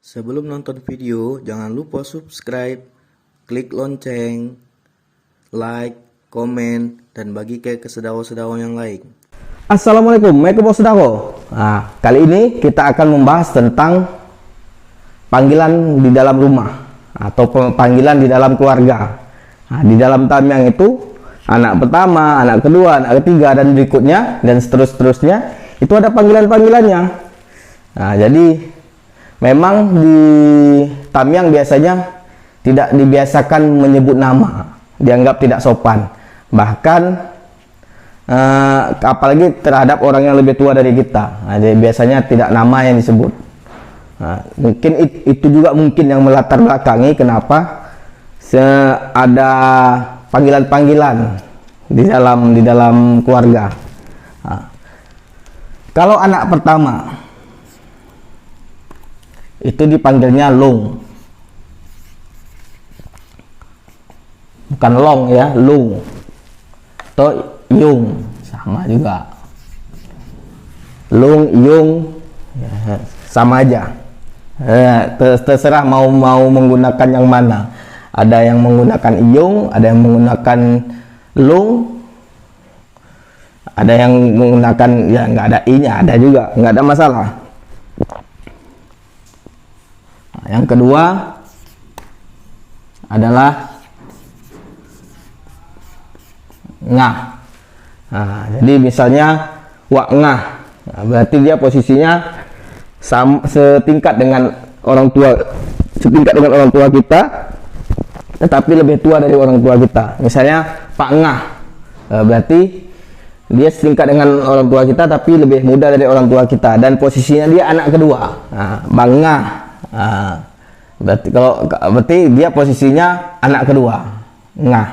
Sebelum nonton video, jangan lupa subscribe, klik lonceng, like, komen, dan bagi ke sedawa-sedawa yang lain. Assalamualaikum, saudara. Nah, kali ini kita akan membahas tentang panggilan di dalam rumah atau panggilan di dalam keluarga. Nah, di dalam Tamyang itu anak pertama, anak kedua, anak ketiga, dan berikutnya dan seterusnya itu ada panggilan-panggilannya. Nah, jadi memang di Tamyang biasanya tidak dibiasakan menyebut nama, dianggap tidak sopan. Bahkan apalagi terhadap orang yang lebih tua dari kita. Nah, jadi biasanya tidak nama yang disebut. Nah, mungkin itu juga mungkin yang melatar belakangi kenapa ada panggilan-panggilan di dalam keluarga. Nah, kalau anak pertama itu dipanggilnya Long, bukan Long ya, Lung atau Yung, sama juga. Lung, Yung, ya, sama aja. Terserah mau menggunakan yang mana. Ada yang menggunakan Yung, ada yang menggunakan Lung, ada yang menggunakan ya nggak ada i-nya, ada juga, nggak ada masalah. Nah, yang kedua adalah ngah. Nah, jadi misalnya wak ngah, nah, berarti dia posisinya setingkat dengan orang tua kita, tetapi lebih tua dari orang tua kita. Misalnya pak ngah, berarti dia setingkat dengan orang tua kita tapi lebih muda dari orang tua kita, dan posisinya dia anak kedua. Nah, bang ngah, nah, berarti dia posisinya anak kedua, ngah.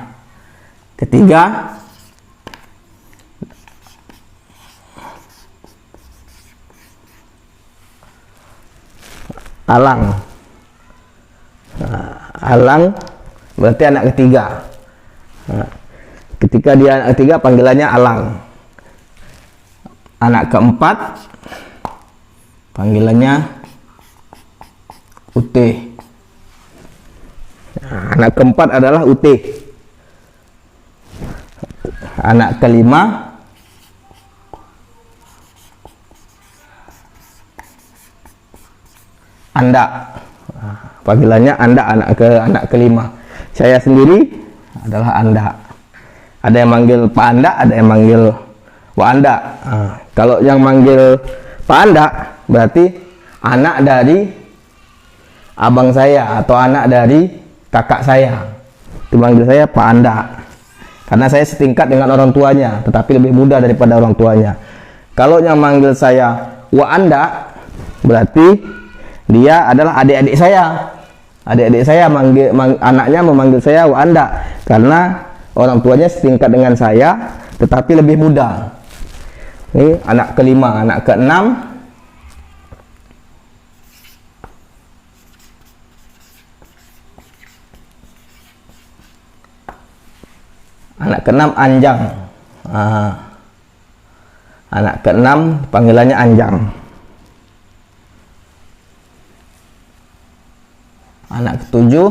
Ketiga alang. Nah, alang berarti anak ketiga. Nah, ketika dia anak ketiga panggilannya alang. Anak keempat panggilannya uteh. Nah, anak keempat adalah uteh. Anak kelima anda. Nah, panggilannya anda, anak kelima. Saya sendiri adalah anda. Ada yang manggil Pak Anda, ada yang manggil Wak Anda. Nah, kalau yang manggil Pak Anda berarti anak dari abang saya atau anak dari kakak saya. Itu manggil saya Pak Anda. Karena saya setingkat dengan orang tuanya, tetapi lebih muda daripada orang tuanya. Kalau yang manggil saya Wak Anda berarti dia adalah adik-adik saya. Adik-adik saya anaknya memanggil saya Wak Anda karena orang tuanya setingkat dengan saya tetapi lebih muda. Ini anak kelima. Anak keenam anjang. Nah, anak keenam panggilannya anjang. Anak ketujuh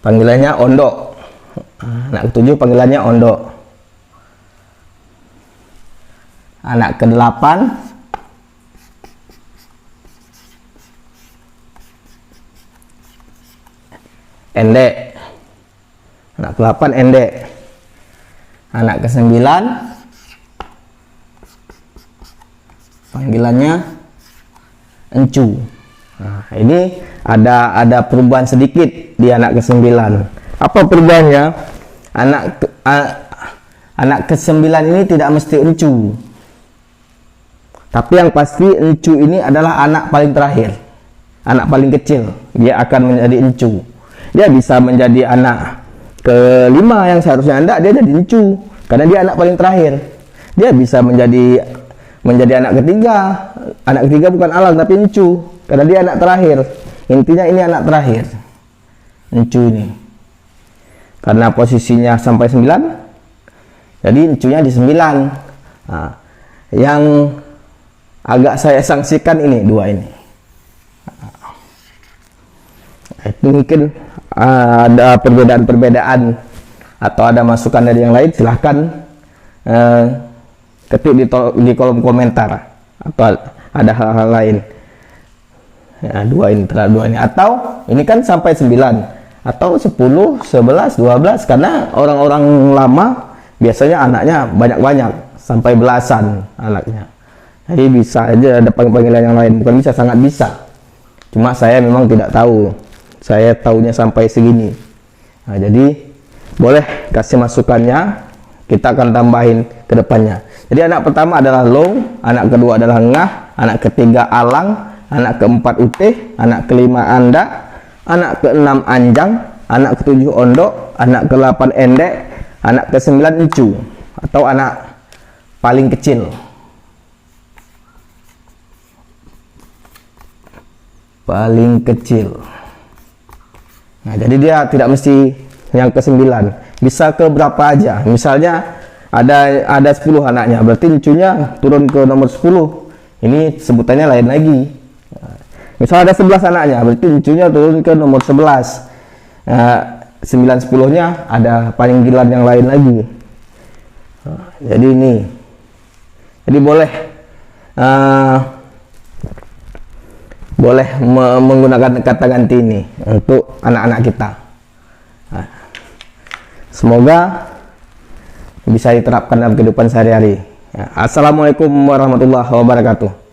panggilannya ondok. Anak ketujuh panggilannya ondok. Anak kedelapan endek. Anak ke-8 endek. Anak ke-9 panggilannya encu. Nah, ini ada perubahan sedikit di anak ke-9. Apa perubahannya? Anak ke-9 ini tidak mesti encu. Tapi yang pasti encu ini adalah anak paling terakhir. Anak paling kecil, dia akan menjadi encu. Dia bisa menjadi anak ke-5 yang seharusnya anda, dia jadi encu karena dia anak paling terakhir. Dia bisa menjadi anak ketiga. Anak ketiga bukan alang tapi encu karena dia anak terakhir. Intinya ini anak terakhir, encu ini, karena posisinya sampai 9, jadi encunya di 9. Nah, yang agak saya sanksikan ini dua ini. Itu mungkin ada perbedaan-perbedaan atau ada masukan dari yang lain, silahkan ketik di kolom komentar, atau ada hal-hal lain. Ya, dua ini atau ini kan sampai 9 atau 10, 11, 12, karena orang-orang lama biasanya anaknya banyak-banyak sampai belasan anaknya. Jadi bisa aja ada panggilan yang lain, bukan bisa, sangat bisa. Cuma saya memang tidak tahu. Saya tahunya sampai segini. Nah, jadi boleh kasih masukannya, kita akan tambahin ke depannya. Jadi anak pertama adalah long, anak kedua adalah ngah, anak ketiga alang, anak keempat utih, anak kelima anda, anak keenam anjang, anak ketujuh ondok, anak ke-8 endek, anak ke-9 encu, atau anak paling kecil. Paling kecil. Nah, jadi dia tidak mesti yang ke-9, bisa ke berapa aja. Misalnya ada 10 anaknya, berarti encunya turun ke nomor 10. Ini sebutannya lain lagi. Misal ada 11 anaknya, berarti encunya turun ke nomor 11. 9-10-nya ada panggilan yang lain lagi. Jadi ini. Jadi boleh menggunakan kata ganti ini untuk anak-anak kita. Semoga bisa diterapkan dalam kehidupan sehari-hari. Assalamualaikum warahmatullahi wabarakatuh.